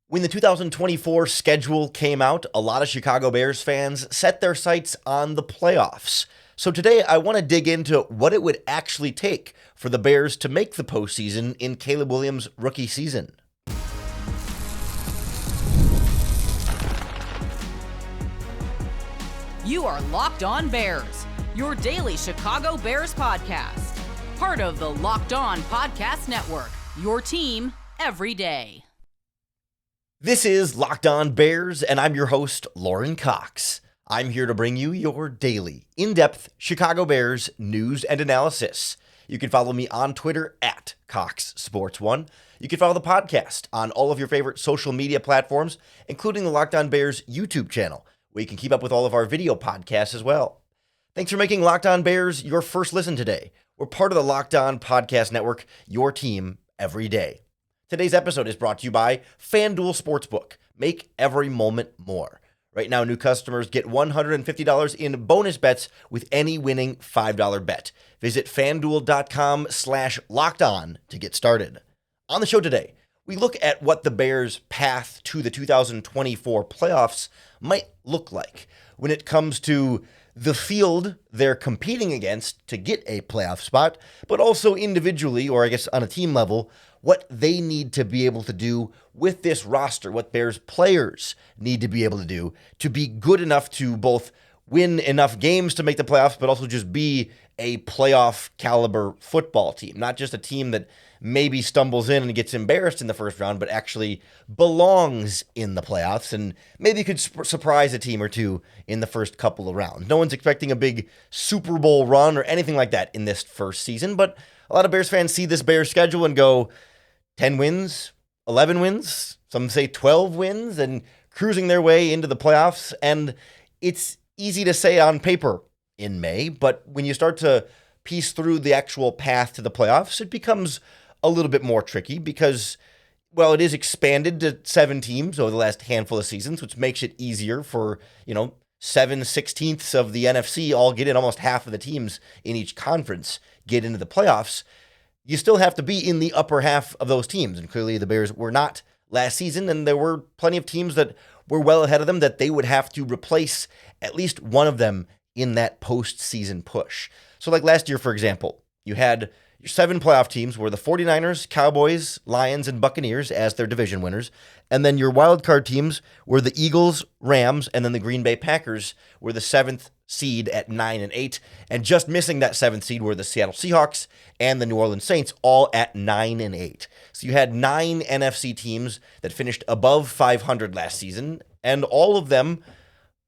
When the 2024 schedule came out, a lot of Chicago Bears fans set their sights on the playoffs. So today I want to dig into what it would actually take for the Bears to make the postseason in Caleb Williams' rookie season. You are Locked On Bears, your daily Chicago Bears podcast. Part of the Locked On Podcast Network, your team every day. This is Locked On Bears, and I'm your host, Lauren Cox. I'm here to bring you your daily, in-depth Chicago Bears news and analysis. You can follow me on Twitter at CoxSports1. You can follow the podcast on all of your favorite social media platforms, including the Locked On Bears YouTube channel, where you can keep up with all of our video podcasts as well. Thanks for making Locked On Bears your first listen today. We're part of the Locked On Podcast Network, your team every day. Today's episode is brought to you by FanDuel Sportsbook. Make every moment more. Right now, new customers get $150 in bonus bets with any winning $5 bet. Visit FanDuel.com/lockedon to get started. On the show today, we look at what the Bears' path to the 2024 playoffs might look like when it comes to the field they're competing against to get a playoff spot, but also individually, or I guess on a team level, what they need to be able to do with this roster, what Bears players need to be able to do to be good enough to both win enough games to make the playoffs, but also just be a playoff caliber football team, not just a team that maybe stumbles in and gets embarrassed in the first round, but actually belongs in the playoffs and maybe could surprise a team or two in the first couple of rounds. No one's expecting a big Super Bowl run or anything like that in this first season, but a lot of Bears fans see this Bears schedule and go 10 wins, 11 wins, some say 12 wins, and cruising their way into the playoffs. And it's easy to say on paper in May, but when you start to piece through the actual path to the playoffs, it becomes a little bit more tricky because, well, it is expanded to 7 teams over the last handful of seasons, which makes it easier for, 7/16 of the NFC all get in, almost half of the teams in each conference get into the playoffs. You still have to be in the upper half of those teams, and clearly the Bears were not last season, and there were plenty of teams that were well ahead of them that they would have to replace at least one of them in that postseason push. So like last year, for example, you had your 7 playoff teams were the 49ers, Cowboys, Lions, and Buccaneers as their division winners. And then your wild card teams were the Eagles, Rams, and then the Green Bay Packers were the 7th seed at 9 and 8. And just missing that 7th seed were the Seattle Seahawks and the New Orleans Saints, all at 9 and 8. So you had 9 NFC teams that finished above 500 last season, and all of them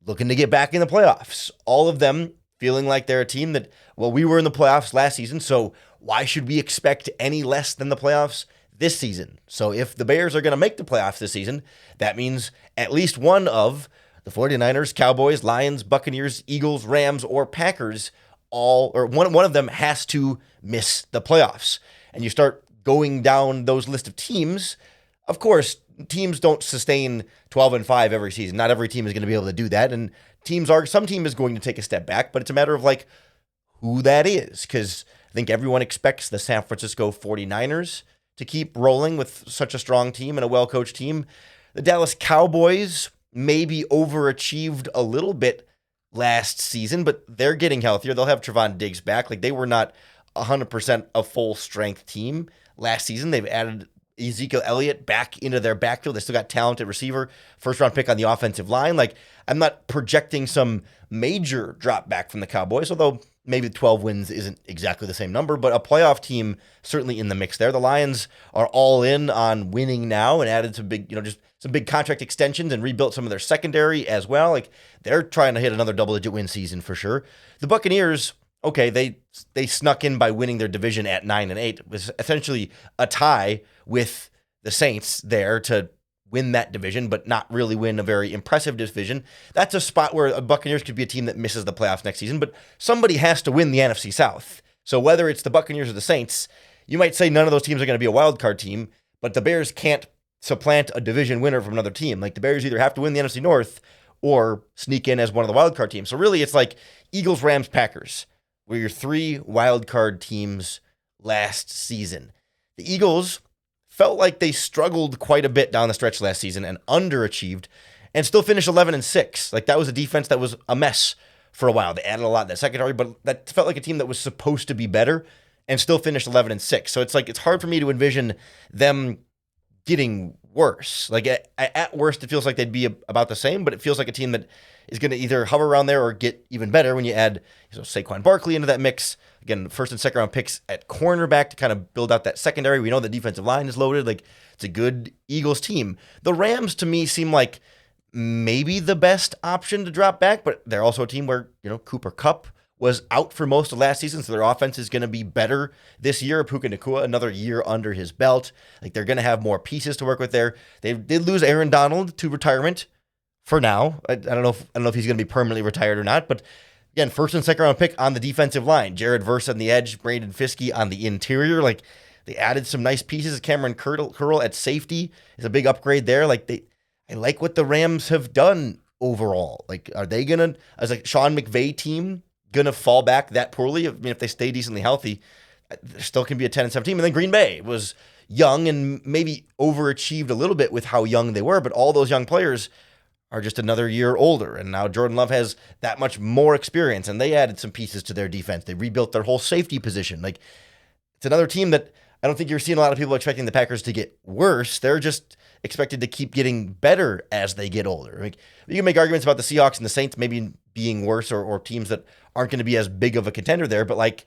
looking to get back in the playoffs. All of them feeling like they're a team that, well, we were in the playoffs last season, so why should we expect any less than the playoffs this season? So if the Bears are going to make the playoffs this season, that means at least one of the 49ers, Cowboys, Lions, Buccaneers, Eagles, Rams, or Packers, one of them has to miss the playoffs. And you start going down those list of teams. Of course, teams don't sustain 12-5 every season. Not every team is going to be able to do that. And some team is going to take a step back, but it's a matter of like who that is. Because I think everyone expects the San Francisco 49ers to keep rolling with such a strong team and a well-coached team. The Dallas Cowboys maybe overachieved a little bit last season, but they're getting healthier. They'll have Trevon Diggs back. Like they were not 100% a full-strength team last season. They've added Ezekiel Elliott back into their backfield. They still got talented receiver, first-round pick on the offensive line. Like I'm not projecting some major drop back from the Cowboys, although maybe 12 wins isn't exactly the same number, but a playoff team certainly in the mix there. The Lions are all in on winning now and added some big, just some big contract extensions and rebuilt some of their secondary as well. Like they're trying to hit another double-digit win season for sure. The Buccaneers, okay, they snuck in by winning their division at 9 and 8. It was essentially a tie with the Saints there to win that division, but not really win a very impressive division. That's a spot where the Buccaneers could be a team that misses the playoffs next season, but somebody has to win the NFC South. So whether it's the Buccaneers or the Saints, you might say none of those teams are going to be a wild card team, but the Bears can't supplant a division winner from another team. Like the Bears either have to win the NFC North or sneak in as one of the wild card teams. So really it's like Eagles, Rams, Packers were your 3 wild card teams last season. The Eagles felt like they struggled quite a bit down the stretch last season and underachieved and still finished 11-6. Like, that was a defense that was a mess for a while. They added a lot in that secondary, but that felt like a team that was supposed to be better and still finished 11-6. So it's like, it's hard for me to envision them getting worse. Like, at worst, it feels like they'd be about the same, but it feels like a team that is going to either hover around there or get even better when you add Saquon Barkley into that mix. Again, first and second round picks at cornerback to kind of build out that secondary. We know the defensive line is loaded. Like, it's a good Eagles team. The Rams, to me, seem like maybe the best option to drop back, but they're also a team where, Cooper Kupp was out for most of last season, so their offense is going to be better this year. Puka Nacua, another year under his belt. Like, they're going to have more pieces to work with there. They did lose Aaron Donald to retirement for now. I don't know if he's going to be permanently retired or not, but again, first and second round pick on the defensive line. Jared Verse on the edge, Brandon Fiske on the interior. Like, they added some nice pieces. Cameron Curl at safety is a big upgrade there. Like, I like what the Rams have done overall. Like, are they going to, as a Sean McVay team, going to fall back that poorly? I mean, if they stay decently healthy, there still can be a 10-7 team. And then Green Bay was young and maybe overachieved a little bit with how young they were, but all those young players are just another year older. And now Jordan Love has that much more experience, and they added some pieces to their defense. They rebuilt their whole safety position. Like, it's another team that I don't think you're seeing a lot of people expecting the Packers to get worse. They're just expected to keep getting better as they get older. Like, you can make arguments about the Seahawks and the Saints maybe being worse or teams that aren't going to be as big of a contender there, but like,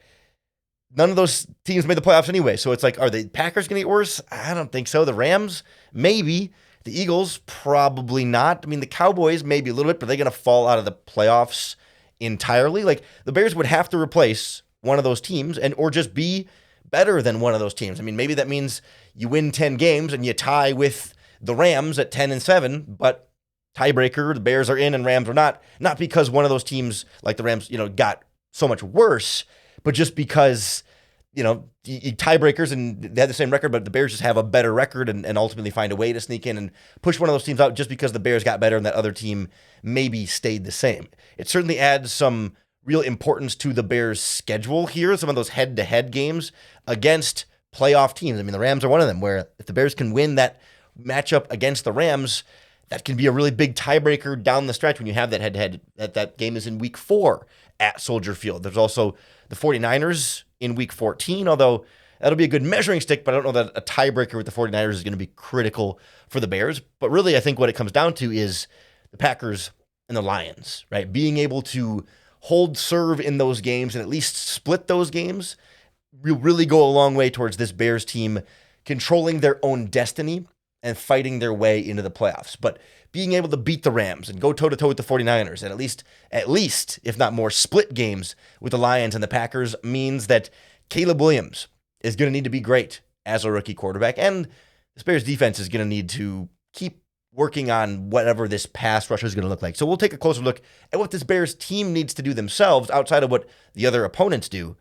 none of those teams made the playoffs anyway. So it's like, are the Packers going to get worse? I don't think so. The Rams, maybe. The Eagles, probably not. I mean, the Cowboys, maybe a little bit, but they're going to fall out of the playoffs entirely. Like, the Bears would have to replace one of those teams or just be better than one of those teams. I mean, maybe that means you win 10 games and you tie with the Rams at 10-7, but tiebreaker, the Bears are in and Rams are not because one of those teams like the Rams, got so much worse, but just because, tiebreakers and they had the same record, but the Bears just have a better record and ultimately find a way to sneak in and push one of those teams out just because the Bears got better and that other team maybe stayed the same. It certainly adds some real importance to the Bears' schedule here, some of those head-to-head games against playoff teams. I mean, the Rams are one of them, where if the Bears can win that matchup against the Rams, that can be a really big tiebreaker down the stretch when you have that head-to-head. That game is in week 4 at Soldier Field. There's also the 49ers in week 14, although that'll be a good measuring stick, but I don't know that a tiebreaker with the 49ers is going to be critical for the Bears. But really, I think what it comes down to is the Packers and the Lions, right? Being able to hold serve in those games and at least split those games will really go a long way towards this Bears team controlling their own destiny and fighting their way into the playoffs. But being able to beat the Rams and go toe-to-toe with the 49ers and at least, if not more, split games with the Lions and the Packers means that Caleb Williams is going to need to be great as a rookie quarterback, and this Bears defense is going to need to keep working on whatever this pass rush is going to look like. So we'll take a closer look at what this Bears team needs to do themselves outside of what the other opponents do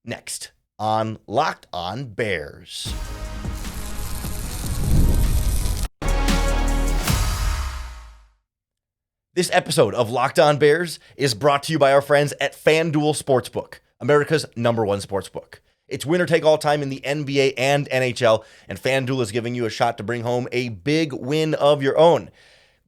next on Locked On Bears. This episode of Locked On Bears is brought to you by our friends at FanDuel Sportsbook, America's number one sportsbook. It's winner take all time in the NBA and NHL, and FanDuel is giving you a shot to bring home a big win of your own.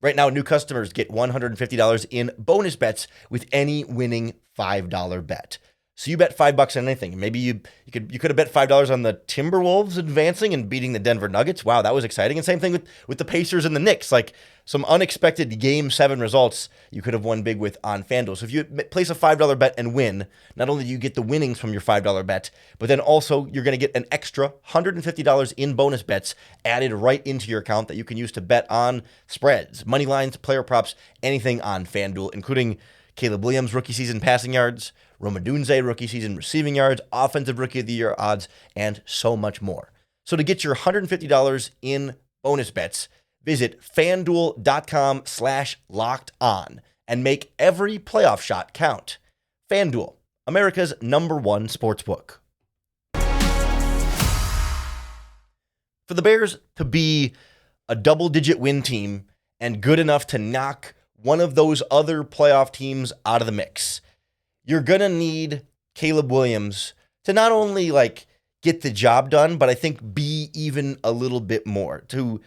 Right now, new customers get $150 in bonus bets with any winning $5 bet. So you bet $5 on anything. Maybe you could have bet $5 on the Timberwolves advancing and beating the Denver Nuggets. Wow, that was exciting. And same thing with the Pacers and the Knicks. Like, some unexpected Game 7 results you could have won big with on FanDuel. So if you place a $5 bet and win, not only do you get the winnings from your $5 bet, but then also you're going to get an extra $150 in bonus bets added right into your account that you can use to bet on spreads, money lines, player props, anything on FanDuel, including Caleb Williams rookie season passing yards, Rome Odunze rookie season receiving yards, offensive rookie of the year odds, and so much more. So to get your $150 in bonus bets, visit FanDuel.com/lockedon and make every playoff shot count. FanDuel, America's number one sportsbook. For the Bears to be a double-digit win team and good enough to knock one of those other playoff teams out of the mix, you're going to need Caleb Williams to not only get the job done, but I think be even a little bit more, to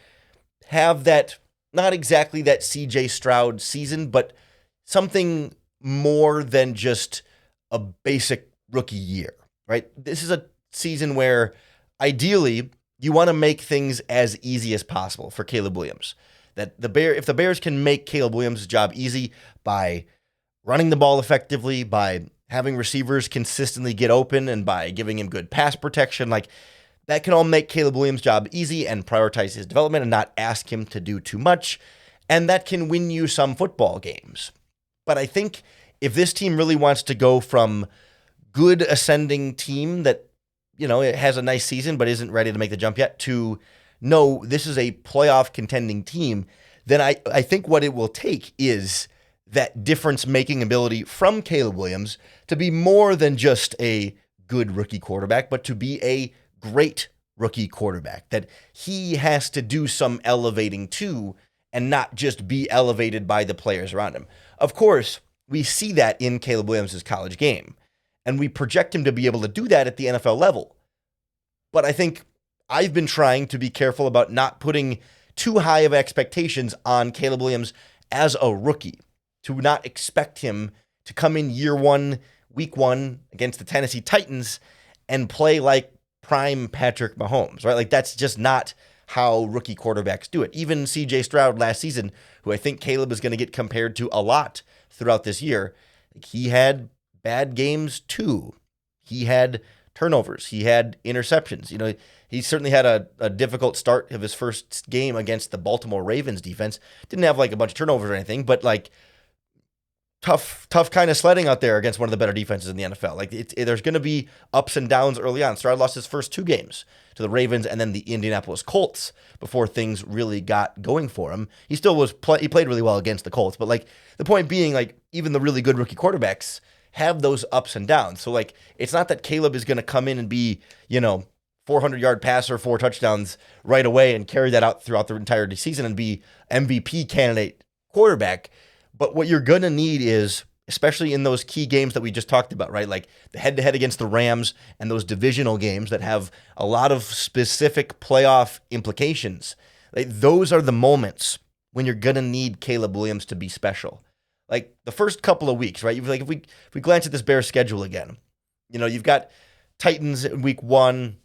have that, not exactly that CJ Stroud season, but something more than just a basic rookie year, right? This is a season where ideally you want to make things as easy as possible for Caleb Williams. That if the Bears can make Caleb Williams' job easy by running the ball effectively, by having receivers consistently get open, and by giving him good pass protection, like that can all make Caleb Williams' job easy and prioritize his development and not ask him to do too much. And that can win you some football games. But I think if this team really wants to go from good ascending team that, it has a nice season but isn't ready to make the jump yet, to no, this is a playoff contending team, then I think what it will take is that difference-making ability from Caleb Williams to be more than just a good rookie quarterback, but to be a great rookie quarterback, that he has to do some elevating too and not just be elevated by the players around him. Of course, we see that in Caleb Williams' college game, and we project him to be able to do that at the NFL level. But I think I've been trying to be careful about not putting too high of expectations on Caleb Williams as a rookie, to not expect him to come in year one, week one against the Tennessee Titans and play like prime Patrick Mahomes, right? Like that's just not how rookie quarterbacks do it. Even CJ Stroud last season, who I think Caleb is going to get compared to a lot throughout this year, he had bad games too. He had turnovers. He had interceptions. He certainly had a difficult start of his first game against the Baltimore Ravens defense. Didn't have like a bunch of turnovers or anything, but like tough kind of sledding out there against one of the better defenses in the NFL. Like there's going to be ups and downs early on. Stroud lost his first two games to the Ravens and then the Indianapolis Colts before things really got going for him. He still he played really well against the Colts, but like the point being, like even the really good rookie quarterbacks have those ups and downs. So like it's not that Caleb is going to come in and be 400-yard passer, 4 touchdowns right away and carry that out throughout the entire season and be MVP candidate quarterback. But what you're going to need is, especially in those key games that we just talked about, right? Like the head-to-head against the Rams and those divisional games that have a lot of specific playoff implications. Like those are the moments when you're going to need Caleb Williams to be special. Like the first couple of weeks, right? Like if we glance at this Bears schedule again, you've got Titans in week 1.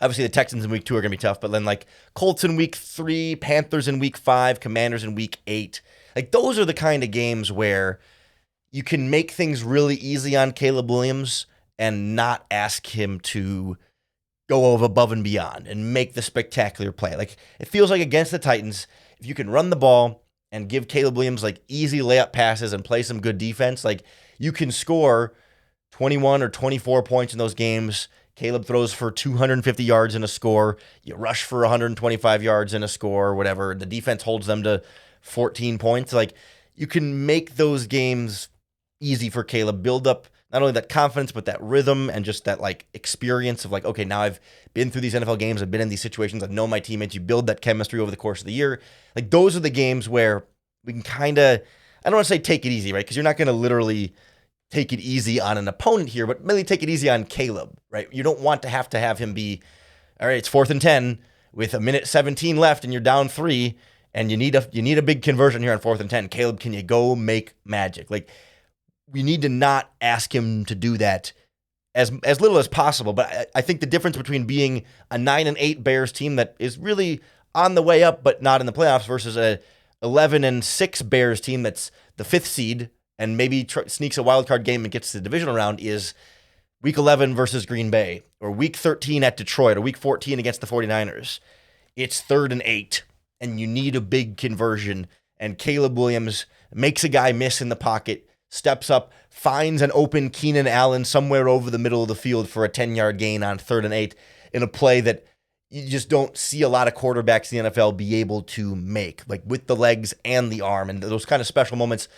Obviously, the Texans in week 2 are going to be tough, but then like Colts in week 3, Panthers in week 5, Commanders in week 8. Like those are the kind of games where you can make things really easy on Caleb Williams and not ask him to go above and beyond and make the spectacular play. Like it feels like against the Titans, if you can run the ball and give Caleb Williams like easy layup passes and play some good defense, like you can score 21 or 24 points in those games. Caleb throws for 250 yards in a score. You rush for 125 yards in a score or whatever. The defense holds them to 14 points. Like you can make those games easy for Caleb, build up not only that confidence, but that rhythm and just that like experience of like, okay, now I've been through these NFL games. I've been in these situations. I know my teammates. You build that chemistry over the course of the year. Like those are the games where we can kind of, I don't want to say take it easy, right? Because you're not going to literally take it easy on an opponent here, but really take it easy on Caleb, right? You don't want to have him be, all right, it's 4th and 10 with a minute 17 left and you're down 3 and you need a big conversion here on 4th and 10. Caleb, can you go make magic? Like we need to not ask him to do that as little as possible. But I think the difference between being a 9-8 Bears team that is really on the way up, but not in the playoffs versus a 11-6 Bears team that's the 5th seed and maybe sneaks a wild card game and gets to the divisional round is week 11 versus Green Bay or week 13 at Detroit or week 14 against the 49ers. It's 3rd and 8 and you need a big conversion and Caleb Williams makes a guy miss in the pocket, steps up, finds an open Keenan Allen somewhere over the middle of the field for a 10-yard gain on 3rd and 8 in a play that you just don't see a lot of quarterbacks in the NFL be able to make, like with the legs and the arm and those kind of special moments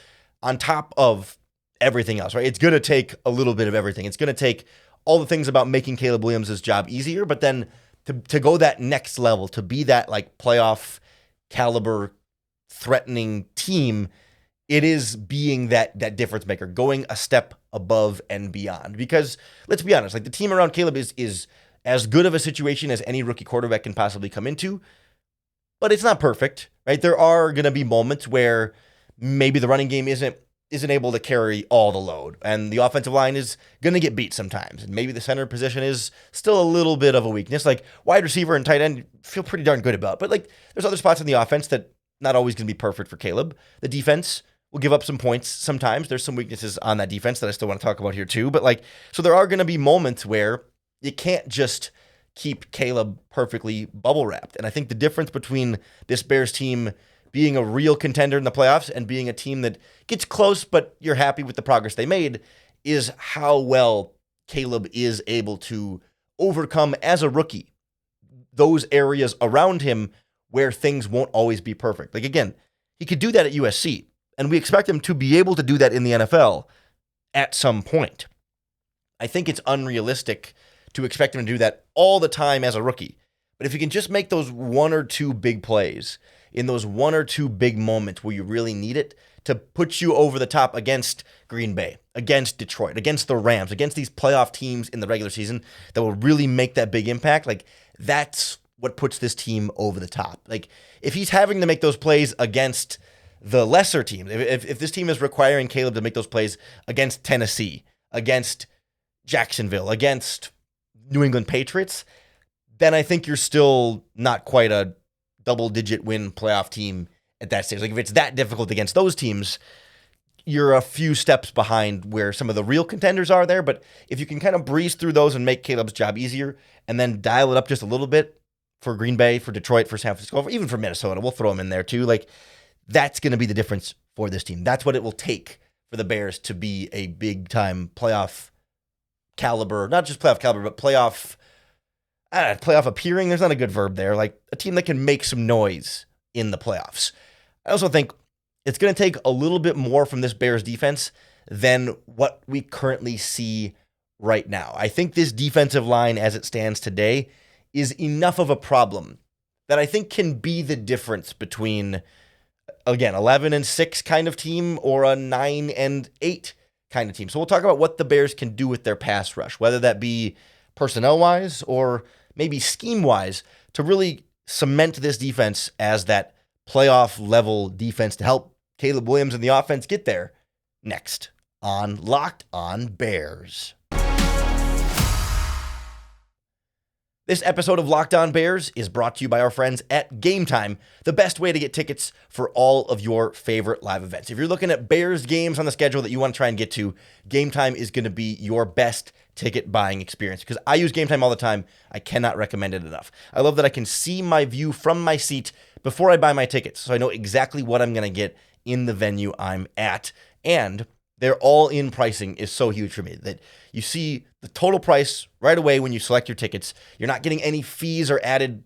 on top of everything else, right? It's going to take a little bit of everything. It's going to take all the things about making Caleb Williams' job easier, but then to go that next level, to be that like playoff caliber threatening team, it is being that difference maker, going a step above and beyond. Because let's be honest, like the team around Caleb is as good of a situation as any rookie quarterback can possibly come into, but it's not perfect, right? There are going to be moments where maybe the running game isn't able to carry all the load, and the offensive line is going to get beat sometimes, and maybe the center position is still a little bit of a weakness. Like wide receiver and tight end feel pretty darn good about, but like there's other spots in the offense that not always going to be perfect for Caleb. The defense will give up some points sometimes. There's some weaknesses on that defense that I still want to talk about here too, but like, so there are going to be moments where you can't just keep Caleb perfectly bubble wrapped. And I think the difference between this Bears team being a real contender in the playoffs and being a team that gets close, but you're happy with the progress they made, is how well Caleb is able to overcome as a rookie those areas around him where things won't always be perfect. Like again, he could do that at USC, and we expect him to be able to do that in the NFL at some point. I think it's unrealistic to expect him to do that all the time as a rookie. But if you can just make those one or two big plays in those one or two big moments where you really need it to put you over the top against Green Bay, against Detroit, against the Rams, against these playoff teams in the regular season that will really make that big impact, like that's what puts this team over the top. Like if he's having to make those plays against the lesser teams, if this team is requiring Caleb to make those plays against Tennessee, against Jacksonville, against New England Patriots, then I think you're still not quite a double-digit win playoff team at that stage. Like if it's that difficult against those teams, you're a few steps behind where some of the real contenders are there. But if you can kind of breeze through those and make Caleb's job easier and then dial it up just a little bit for Green Bay, for Detroit, for San Francisco, even for Minnesota, we'll throw them in there too. Like that's going to be the difference for this team. That's what it will take for the Bears to be a big-time playoff caliber, not just playoff caliber, but playoff appearing. There's not a good verb there. Like a team that can make some noise in the playoffs. I also think it's going to take a little bit more from this Bears defense than what we currently see right now. I think this defensive line as it stands today is enough of a problem that I think can be the difference between, again, 11-6 kind of team or a 9-8 kind of team. So we'll talk about what the Bears can do with their pass rush, whether that be personnel-wise or maybe scheme-wise, to really cement this defense as that playoff-level defense to help Caleb Williams and the offense get there. Next on Locked On Bears. This episode of Locked On Bears is brought to you by our friends at Gametime, the best way to get tickets for all of your favorite live events. If you're looking at Bears games on the schedule that you want to try and get to, Gametime is going to be your best ticket buying experience because I use Gametime all the time. I cannot recommend it enough. I love that I can see my view from my seat before I buy my tickets, so I know exactly what I'm going to get in the venue I'm at. And their all-in pricing is so huge for me that you see the total price right away when you select your tickets. You're not getting any fees or added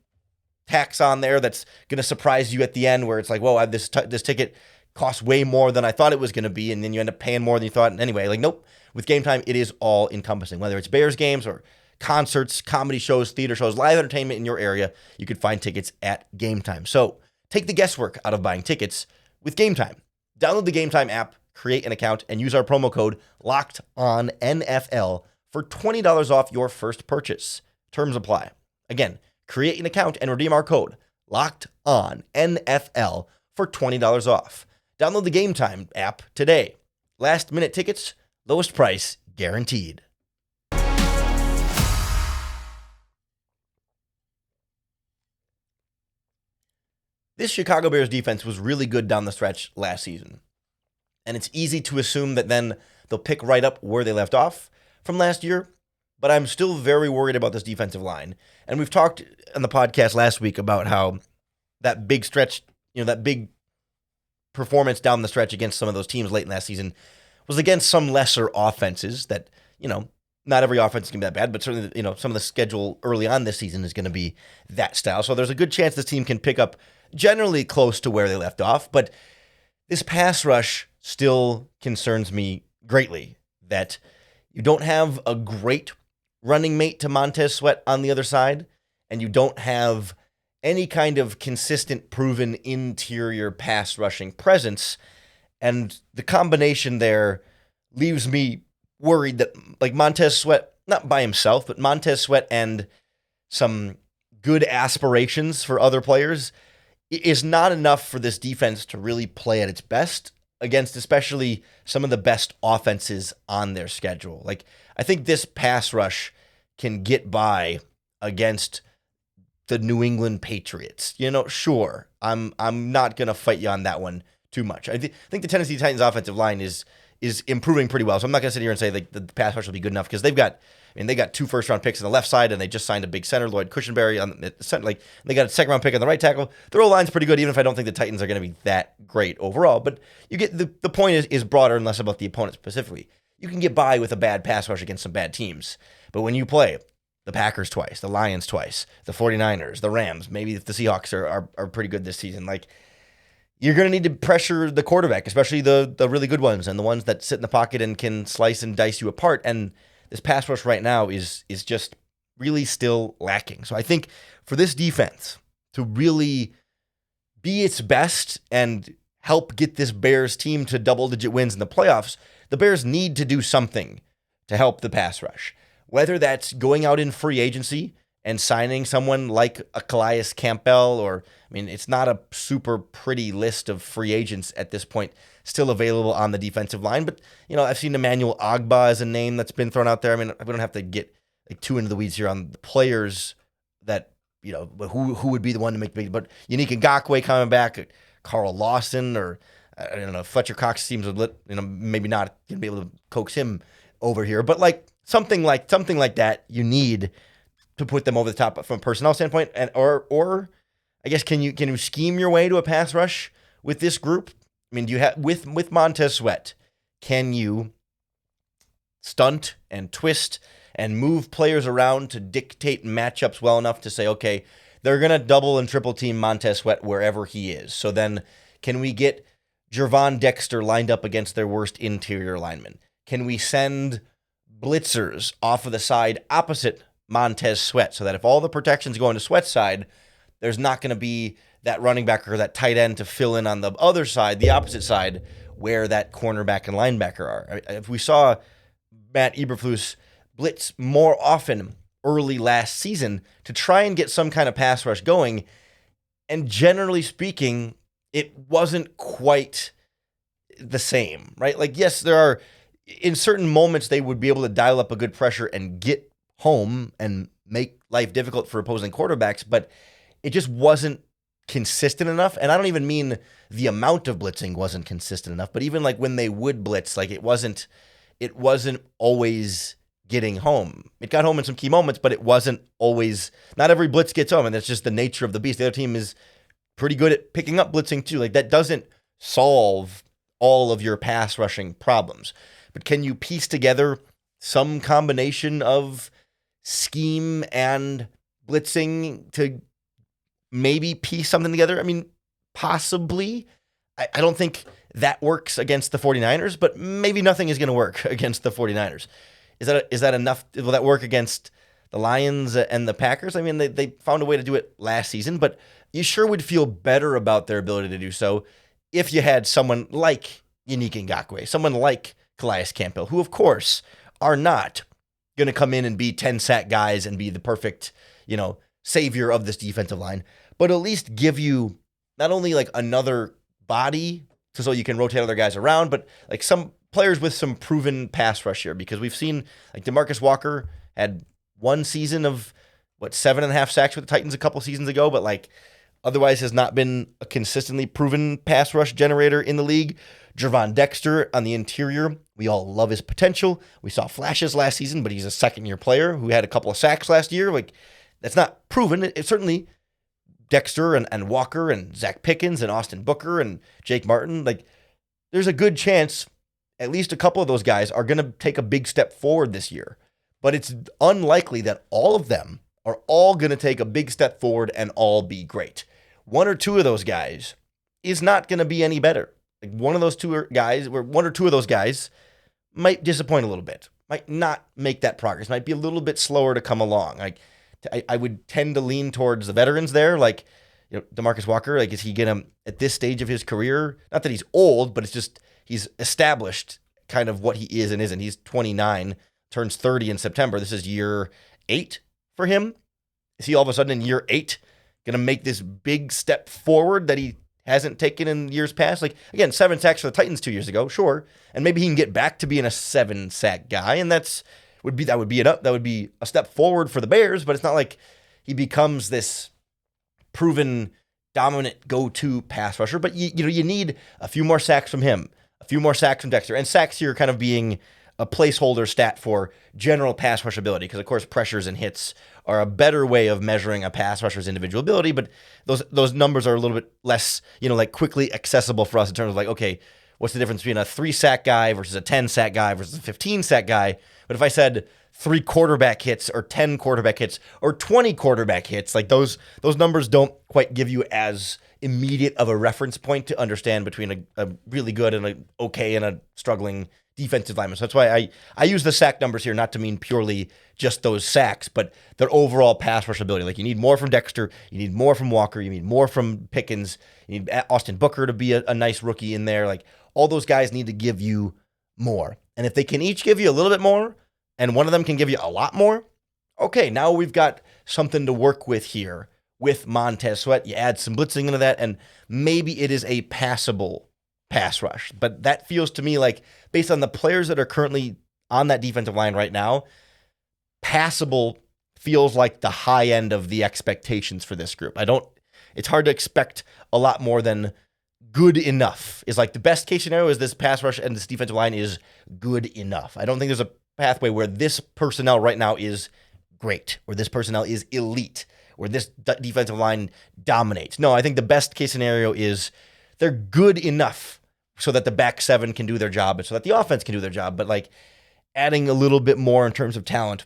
tax on there that's going to surprise you at the end where it's like, whoa, this ticket costs way more than I thought it was going to be, and then you end up paying more than you thought. And anyway, like, nope. With Gametime, it is all encompassing. Whether it's Bears games or concerts, comedy shows, theater shows, live entertainment in your area, you can find tickets at Gametime. So take the guesswork out of buying tickets with Gametime. Download the Gametime app, create an account, and use our promo code LOCKEDONNFL for $20 off your first purchase. Terms apply. Again, create an account and redeem our code LOCKEDONNFL for $20 off. Download the Gametime app today. Last minute tickets, lowest price guaranteed. This Chicago Bears defense was really good down the stretch last season. And it's easy to assume that then they'll pick right up where they left off from last year. But I'm still very worried about this defensive line. And we've talked on the podcast last week about how that big stretch, that big performance down the stretch against some of those teams late in last season was against some lesser offenses that, not every offense is going to be that bad, but certainly, some of the schedule early on this season is going to be that style. So there's a good chance this team can pick up generally close to where they left off. But this pass rush still concerns me greatly, that you don't have a great running mate to Montez Sweat on the other side, and you don't have any kind of consistent, proven interior pass rushing presence. And the combination there leaves me worried that, like, Montez Sweat, not by himself, but Montez Sweat and some good aspirations for other players is not enough for this defense to really play at its best against especially some of the best offenses on their schedule. Like, I think this pass rush can get by against the New England Patriots. Sure, I'm not going to fight you on that one too much. I think the Tennessee Titans offensive line is improving pretty well. So I'm not going to sit here and say like the pass rush will be good enough because they got 2 first-round picks on the left side, and they just signed a big center, Lloyd Cushenberry, on the center. Like, they got a second-round pick on the right tackle. Their O-line's pretty good, even if I don't think the Titans are going to be that great overall. But you get the point is broader and less about the opponent specifically. You can get by with a bad pass rush against some bad teams. But when you play the Packers twice, the Lions twice, the 49ers, the Rams, maybe if the Seahawks are pretty good this season, like, you're going to need to pressure the quarterback, especially the really good ones and the ones that sit in the pocket and can slice and dice you apart. And this pass rush right now is just really still lacking. So I think for this defense to really be its best and help get this Bears team to double-digit wins in the playoffs, the Bears need to do something to help the pass rush. Whether that's going out in free agency and signing someone like a Calais Campbell, or, I mean, it's not a super pretty list of free agents at this point still available on the defensive line. But, I've seen Emmanuel Ogbah as a name that's been thrown out there. I mean, we don't have to get like too into the weeds here on the players that, who would be the one to make the big, but Unique Ngakoue coming back, Carl Lawson, or I don't know, Fletcher Cox seems maybe not going to be able to coax him over here, but like something like that you need to put them over the top from a personnel standpoint, and or I guess can you scheme your way to a pass rush with this group? I mean, do you have with Montez Sweat, can you stunt and twist and move players around to dictate matchups well enough to say, okay, they're going to double and triple team Montez Sweat wherever he is. So then can we get Gervon Dexter lined up against their worst interior lineman? Can we send blitzers off of the side opposite Montez Sweat so that if all the protections go into Sweat's side, there's not going to be that running back or that tight end to fill in on the other side, the opposite side, where that cornerback and linebacker are. If we saw Matt Eberflus blitz more often early last season to try and get some kind of pass rush going, and generally speaking, it wasn't quite the same, right? Like, yes, there are, in certain moments, they would be able to dial up a good pressure and get home and make life difficult for opposing quarterbacks, but it just wasn't consistent enough. And I don't even mean the amount of blitzing wasn't consistent enough, but even like when they would blitz, like it wasn't always getting home. It got home in some key moments, but it wasn't always, not every blitz gets home, and that's just the nature of the beast. The other team is pretty good at picking up blitzing too. Like, that doesn't solve all of your pass rushing problems. But can you piece together some combination of scheme and blitzing to maybe piece something together? I mean, possibly. I don't think that works against the 49ers, but maybe nothing is going to work against the 49ers. Is that enough? Will that work against the Lions and the Packers? I mean, they found a way to do it last season, but you sure would feel better about their ability to do so if you had someone like Unique Ngakoue, someone like Calais Campbell, who, of course, are not going to come in and be 10-sack guys and be the perfect, savior of this defensive line, but at least give you not only like another body so you can rotate other guys around, but like some players with some proven pass rush here, because we've seen like DeMarcus Walker had one season of 7.5 sacks with the Titans a couple seasons ago, but like otherwise has not been a consistently proven pass rush generator in the league. Gervon Dexter on the interior, we all love his potential. We saw flashes last season, but he's a second-year player who had a couple of sacks last year. Like, that's not proven. It's certainly Dexter and Walker and Zach Pickens and Austin Booker and Jake Martin. Like, there's a good chance at least a couple of those guys are going to take a big step forward this year. But it's unlikely that all of them are all going to take a big step forward and all be great. One or two of those guys is not going to be any better. Like one or two of those guys might disappoint a little bit, might not make that progress, might be a little bit slower to come along. Like I would tend to lean towards the veterans there, like DeMarcus Walker. Like, is he going to, at this stage of his career, not that he's old, but it's just he's established kind of what he is and isn't. He's 29, turns 30 in September. This is year 8 for him. Is he all of a sudden in year 8 going to make this big step forward that he hasn't taken in years past? Like, again, 7 sacks for the Titans 2 years ago, sure. And maybe he can get back to being a 7-sack guy, and that would be a step forward for the Bears, but it's not like he becomes this proven dominant go-to pass rusher. But you need a few more sacks from him, a few more sacks from Dexter, and sacks here kind of being a placeholder stat for general pass rush ability, because of course pressures and hits are a better way of measuring a pass rusher's individual ability, but those numbers are a little bit less, like quickly accessible for us in terms of like, okay, what's the difference between a 3-sack guy versus a 10-sack guy versus a 15-sack guy? But if I said 3 quarterback hits or 10 quarterback hits or 20 quarterback hits, like those numbers don't quite give you as immediate of a reference point to understand between a really good and a okay and a struggling defensive lineman. So that's why I use the sack numbers here not to mean purely just those sacks, but their overall pass rush ability. Like, you need more from Dexter, you need more from Walker, you need more from Pickens, you need Austin Booker to be a nice rookie in there. Like, all those guys need to give you more. And if they can each give you a little bit more, and one of them can give you a lot more, okay, now we've got something to work with here with Montez Sweat. You add some blitzing into that, and maybe it is a passable pass rush. But that feels to me like, based on the players that are currently on that defensive line right now, passable feels like the high end of the expectations for this group. It's hard to expect a lot more than good enough. Is like the best case scenario is this pass rush and this defensive line is good enough. I don't think there's a pathway where this personnel right now is great, or this personnel is elite, or this defensive line dominates. No, I think the best case scenario is they're good enough so that the back 7 can do their job and so that the offense can do their job. But like, adding a little bit more in terms of talent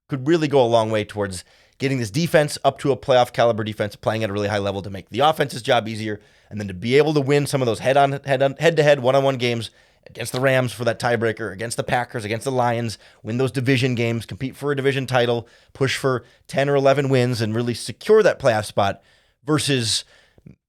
could really go a long way towards getting this defense up to a playoff caliber defense, playing at a really high level to make the offense's job easier, and then to be able to win some of those head-to-head one-on-one games against the Rams for that tiebreaker, against the Packers, against the Lions, win those division games, compete for a division title, push for 10 or 11 wins, and really secure that playoff spot versus,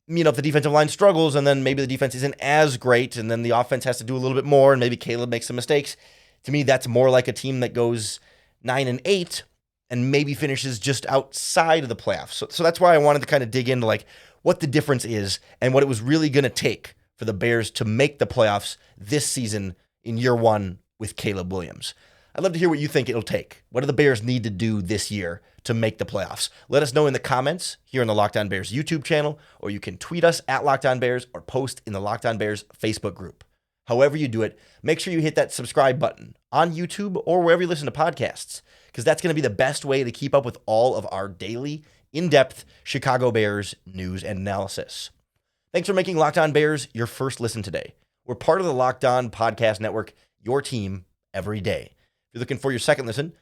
if the defensive line struggles and then maybe the defense isn't as great and then the offense has to do a little bit more and maybe Caleb makes some mistakes. To me, that's more like a team that goes 9-8 and maybe finishes just outside of the playoffs. So that's why I wanted to kind of dig into like what the difference is and what it was really going to take for the Bears to make the playoffs this season in year 1 with Caleb Williams. I'd love to hear what you think it'll take. What do the Bears need to do this year to make the playoffs? Let us know in the comments here on the Locked On Bears YouTube channel, or you can tweet us at Locked On Bears or post in the Locked On Bears Facebook group. However you do it, make sure you hit that subscribe button on YouTube or wherever you listen to podcasts, because that's going to be the best way to keep up with all of our daily, in-depth Chicago Bears news and analysis. Thanks for making Locked On Bears your first listen today. We're part of the Locked On Podcast Network, your team every day. If you're looking for your second listen,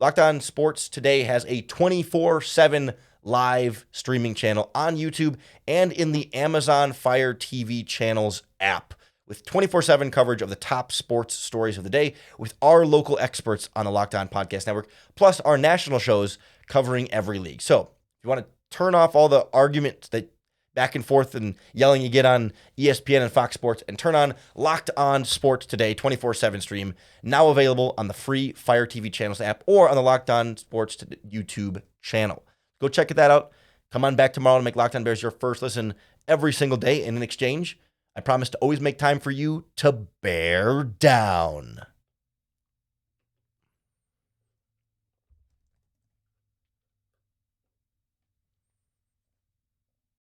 Locked On Sports Today has a 24/7 live streaming channel on YouTube and in the Amazon Fire TV channels app, with 24/7 coverage of the top sports stories of the day with our local experts on the Locked On Podcast Network, plus our national shows covering every league. So if you want to turn off all the arguments that back and forth and yelling you get on ESPN and Fox Sports, and turn on Locked On Sports Today 24/7 stream, now available on the free Fire TV channels app or on the Locked On Sports YouTube channel. Go check that out. Come on back tomorrow to make Locked On Bears your first listen every single day. And in exchange, I promise to always make time for you to bear down.